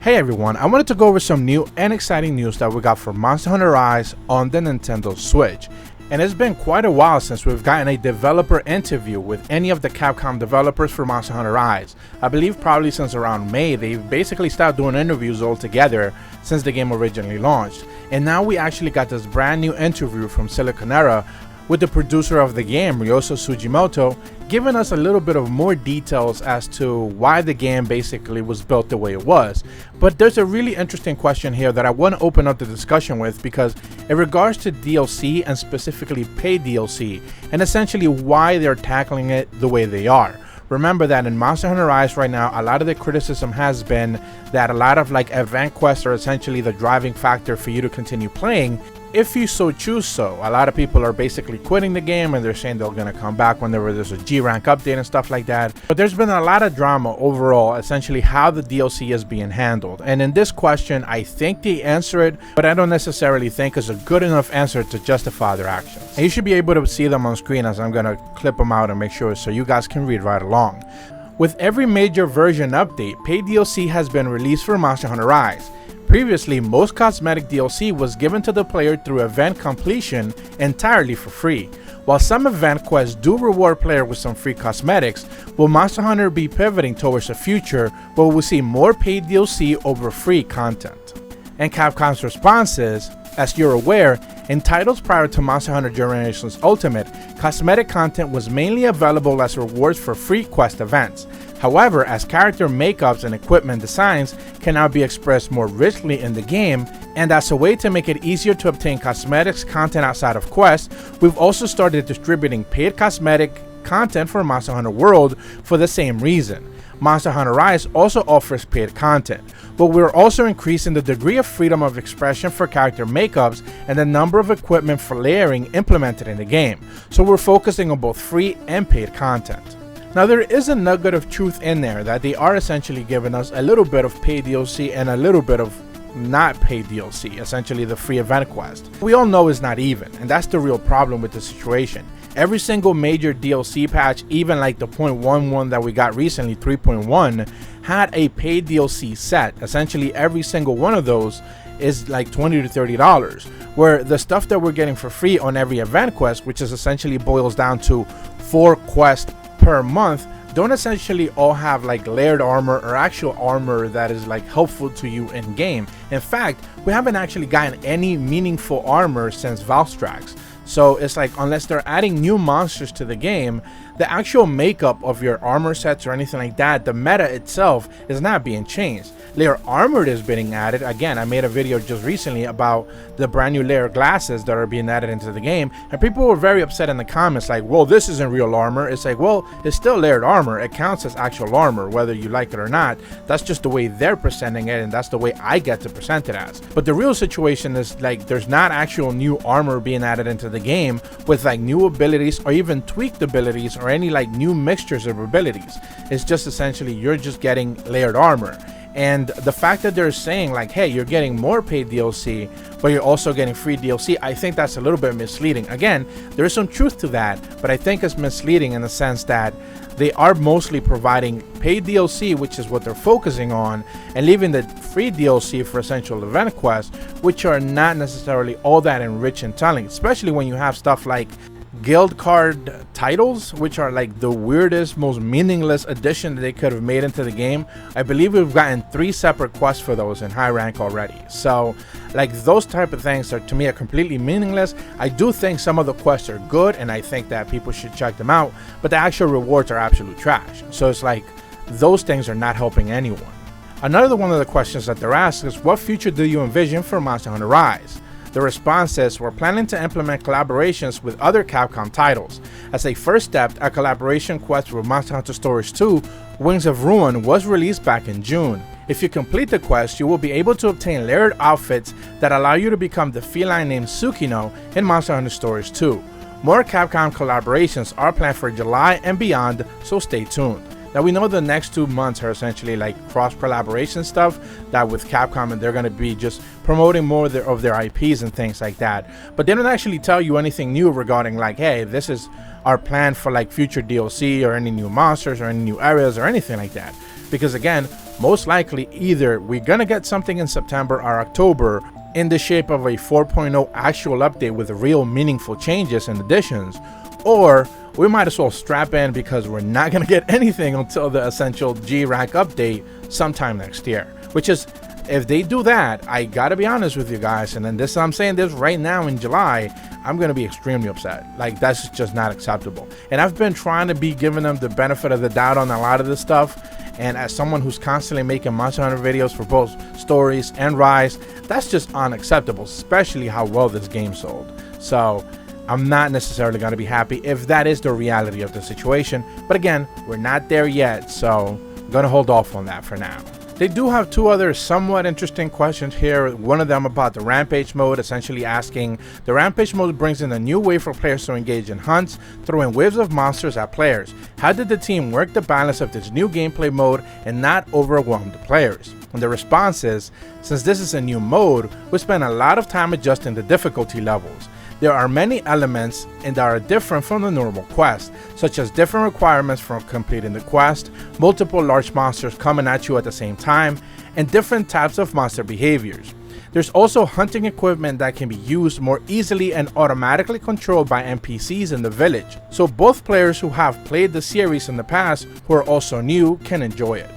Hey everyone, I wanted to go over some new and exciting news that we got for Monster Hunter Rise on the Nintendo Switch. And it's been quite a while since we've gotten a developer interview with any of the Capcom developers for Monster Hunter Rise. I believe probably since around May, they've basically stopped doing interviews altogether since the game originally launched. And now we actually got this brand new interview from Siliconera with the producer of the game, Ryoso Sugimoto, giving us a little bit of more details as to why the game basically was built the way it was. But there's a really interesting question here that I want to open up the discussion with, because in regards to DLC and specifically paid DLC, and essentially why they're tackling it the way they are. Remember that in Monster Hunter Rise right now, a lot of the criticism has been that a lot of event quests are essentially the driving factor for you to continue playing, if you so choose so. A lot of people are basically quitting the game and they're saying they're going to come back whenever there's a G rank update and stuff like that. But there's been a lot of drama overall, essentially how the DLC is being handled. And in this question, I think they answer it, but I don't necessarily think it's a good enough answer to justify their actions. And you should be able to see them on screen as I'm going to clip them out and make sure so you guys can read right along. With every major version update, paid DLC has been released for Monster Hunter Rise. Previously, most cosmetic DLC was given to the player through event completion entirely for free. While some event quests do reward player with some free cosmetics, will Monster Hunter be pivoting towards a future where we'll see more paid DLC over free content? And Capcom's response is, as you're aware, in titles prior to Monster Hunter Generations Ultimate, cosmetic content was mainly available as rewards for free quest events. However, as character makeups and equipment designs can now be expressed more richly in the game, and as a way to make it easier to obtain cosmetics content outside of quests, we've also started distributing paid cosmetic content for Monster Hunter World for the same reason. Monster Hunter Rise also offers paid content, but we're also increasing the degree of freedom of expression for character makeups and the number of equipment for layering implemented in the game, so we're focusing on both free and paid content. Now, there is a nugget of truth in there that they are essentially giving us a little bit of paid DLC and a little bit of not paid DLC, essentially the free event quest. We all know it's not even, and that's the real problem with the situation. Every single major DLC patch, even like the 0.11 that we got recently, 3.1, had a paid DLC set. Essentially every single one of those is like $20 to $30, where the stuff that we're getting for free on every event quest, which is essentially boils down to 4 quests per month, don't essentially all have layered armor or actual armor that is helpful to you in game. In fact, we haven't actually gotten any meaningful armor since Valstrax. So it's unless they're adding new monsters to the game, the actual makeup of your armor sets or anything like that, the meta itself is not being changed. Layer armor is being added. Again, I made a video just recently about the brand new layer glasses that are being added into the game, and people were very upset in the comments well, this isn't real armor. It's well, it's still layered armor. It counts as actual armor whether you like it or not. That's just the way they're presenting it, and that's the way I get to present it as. But the real situation is there's not actual new armor being added into the game with new abilities or even tweaked abilities or any new mixtures of abilities. It's just essentially you're just getting layered armor. And the fact that they're saying hey, you're getting more paid DLC, but you're also getting free DLC, I think that's a little bit misleading. Again, there is some truth to that, but I think it's misleading in the sense that they are mostly providing paid DLC, which is what they're focusing on, and leaving the free DLC for essential event quests, which are not necessarily all that enriched and telling, especially when you have stuff like guild card titles, which are the weirdest, most meaningless addition that they could have made into the game. I believe we've gotten 3 separate quests for those in high rank already. So those type of things are to me are completely meaningless. I do think some of the quests are good, and I think that people should check them out, but the actual rewards are absolute trash. So it's those things are not helping anyone. Another one of the questions that they're asked is, what future do you envision for Monster Hunter Rise? The response is, we're planning to implement collaborations with other Capcom titles. As a first step, a collaboration quest with Monster Hunter Stories 2, Wings of Ruin, was released back in June. If you complete the quest, you will be able to obtain layered outfits that allow you to become the feline named Tsukino in Monster Hunter Stories 2. More Capcom collaborations are planned for July and beyond, so stay tuned. Now, we know the next 2 months are essentially cross collaboration stuff that with Capcom, and they're going to be just promoting more of their IPs and things like that. But they don't actually tell you anything new regarding hey, this is our plan for future DLC or any new monsters or any new areas or anything like that. because again, most likely either we're gonna get something in September or October in the shape of a 4.0 actual update with real meaningful changes and additions, or we might as well strap in because we're not gonna get anything until the essential G rank update sometime next year. Which is, if they do that, I gotta be honest with you guys, and then this, I'm saying this right now in July, I'm gonna be extremely upset. Like, that's just not acceptable. And I've been trying to be giving them the benefit of the doubt on a lot of this stuff, and as someone who's constantly making Monster Hunter videos for both stories and Rise, that's just unacceptable, especially how well this game sold. So I'm not necessarily going to be happy if that is the reality of the situation, but again, we're not there yet, so I'm going to hold off on that for now. They do have two other somewhat interesting questions here. One of them about the Rampage mode, essentially asking, the Rampage mode brings in a new way for players to engage in hunts, throwing waves of monsters at players. How did the team work the balance of this new gameplay mode and not overwhelm the players? And the response is, since this is a new mode, we spent a lot of time adjusting the difficulty levels. There are many elements and that are different from the normal quest, such as different requirements for completing the quest, multiple large monsters coming at you at the same time, and different types of monster behaviors. There's also hunting equipment that can be used more easily and automatically controlled by NPCs in the village, so both players who have played the series in the past who are also new can enjoy it.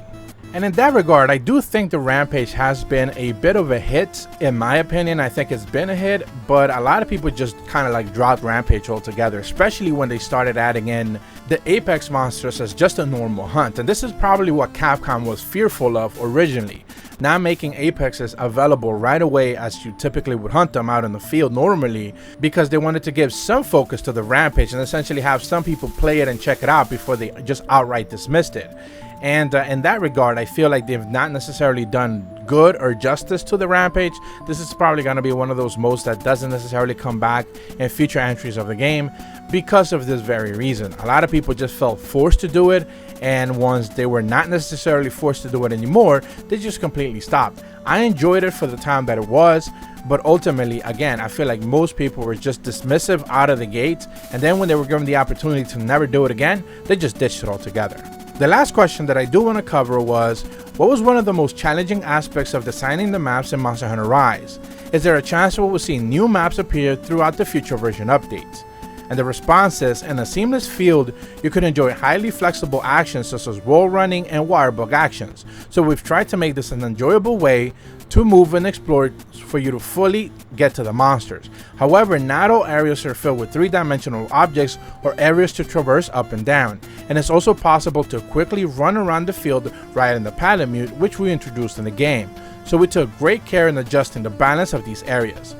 And in that regard, I do think the Rampage has been a bit of a hit. In my opinion, I think it's been a hit, but a lot of people just kind of like dropped Rampage altogether, especially when they started adding in the Apex monsters as just a normal hunt. And this is probably what Capcom was fearful of originally, not making Apexes available right away as you typically would hunt them out in the field normally, because they wanted to give some focus to the Rampage and essentially have some people play it and check it out before they just outright dismissed it. And in that regard, I feel like they've not necessarily done good or justice to the Rampage. This is probably going to be one of those modes that doesn't necessarily come back in future entries of the game because of this very reason. A lot of people just felt forced to do it, and once they were not necessarily forced to do it anymore, they just completely stopped. I enjoyed it for the time that it was, but ultimately, again, I feel like most people were just dismissive out of the gate, and then when they were given the opportunity to never do it again, they just ditched it altogether. The last question that I do want to cover was, what was one of the most challenging aspects of designing the maps in Monster Hunter Rise? Is there a chance we will see new maps appear throughout the future version updates? And the response is, in a seamless field, you could enjoy highly flexible actions such as wall running and wirebug actions. So we've tried to make this an enjoyable way to move and explore for you to fully get to the monsters. However, not all areas are filled with three-dimensional objects or areas to traverse up and down, and it's also possible to quickly run around the field right in the Palamute, which we introduced in the game. So we took great care in adjusting the balance of these areas.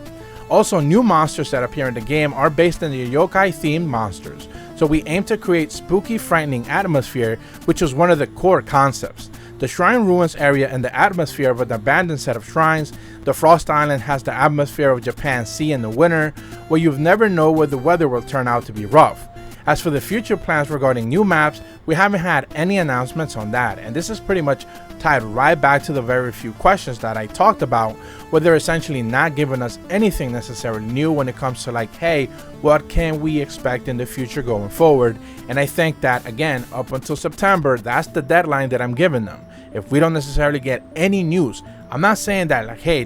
Also, new monsters that appear in the game are based on the yokai-themed monsters, so we aim to create spooky, frightening atmosphere, which was one of the core concepts. The Shrine Ruins area and the atmosphere of an abandoned set of shrines. The Frost Island has the atmosphere of Japan's sea in the winter, where you've never know where the weather will turn out to be rough. As for the future plans regarding new maps, we haven't had any announcements on that, and this is pretty much tied right back to the very few questions that I talked about, where they're essentially not giving us anything necessarily new when it comes to like, hey, what can we expect in the future going forward? And I think that, again, up until September, that's the deadline that I'm giving them. If we don't necessarily get any news, I'm not saying that like, hey,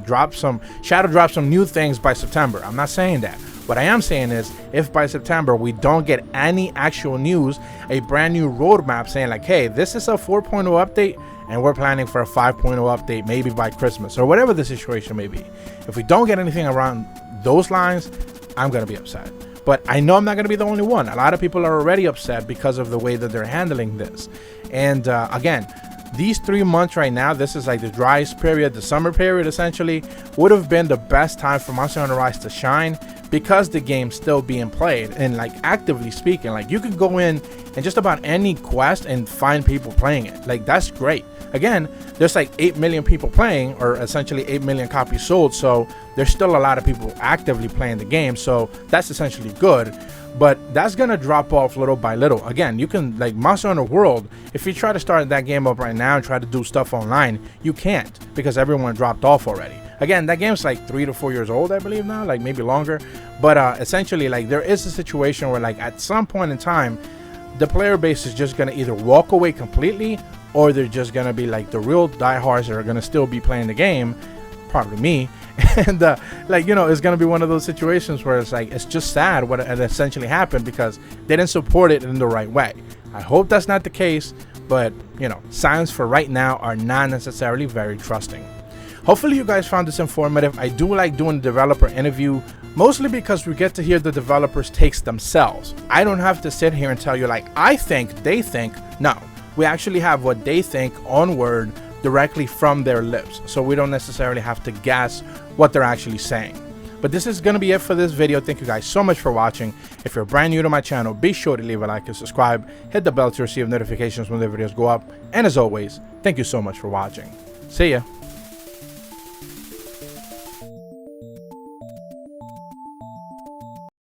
Shadow drop some new things by September. I'm not saying that. What I am saying is, if by September we don't get any actual news, a brand new roadmap saying like, hey, this is a 4.0 update and we're planning for a 5.0 update maybe by Christmas or whatever the situation may be. If we don't get anything around those lines, I'm going to be upset. But I know I'm not going to be the only one. A lot of people are already upset because of the way that they're handling this. And again, these 3 months right now, this is like the driest period, the summer period essentially, would have been the best time for Monster Hunter Rise to shine because the game's still being played. And like actively speaking, like you could go in and just about any quest and find people playing it. Like that's great. Again, there's like 8 million people playing, or essentially 8 million copies sold, so there's still a lot of people actively playing the game, so that's essentially good. But that's gonna drop off little by little. Again, you can, like Monster Hunter World, if you try to start that game up right now and try to do stuff online, you can't because everyone dropped off already. Again, that game's like 3 to 4 years old, I believe now, like maybe longer. But essentially, like there is a situation where like at some point in time, the player base is just gonna either walk away completely or they're just gonna be like the real diehards that are gonna still be playing the game, probably me. And like, you know, it's gonna be one of those situations where it's like, it's just sad what it essentially happened because they didn't support it in the right way. I hope that's not the case, but you know, signs for right now are not necessarily very trusting. Hopefully you guys found this informative. I do like doing the developer interview, mostly because we get to hear the developers' takes themselves. I don't have to sit here and tell you like, I think, they think. No, we actually have what they think on word directly from their lips, so we don't necessarily have to guess what they're actually saying. But this is gonna be it for this video. Thank you guys so much for watching. If you're brand new to my channel, be sure to leave a like and subscribe, hit the bell to receive notifications when the videos go up, and as always, thank you so much for watching. See ya.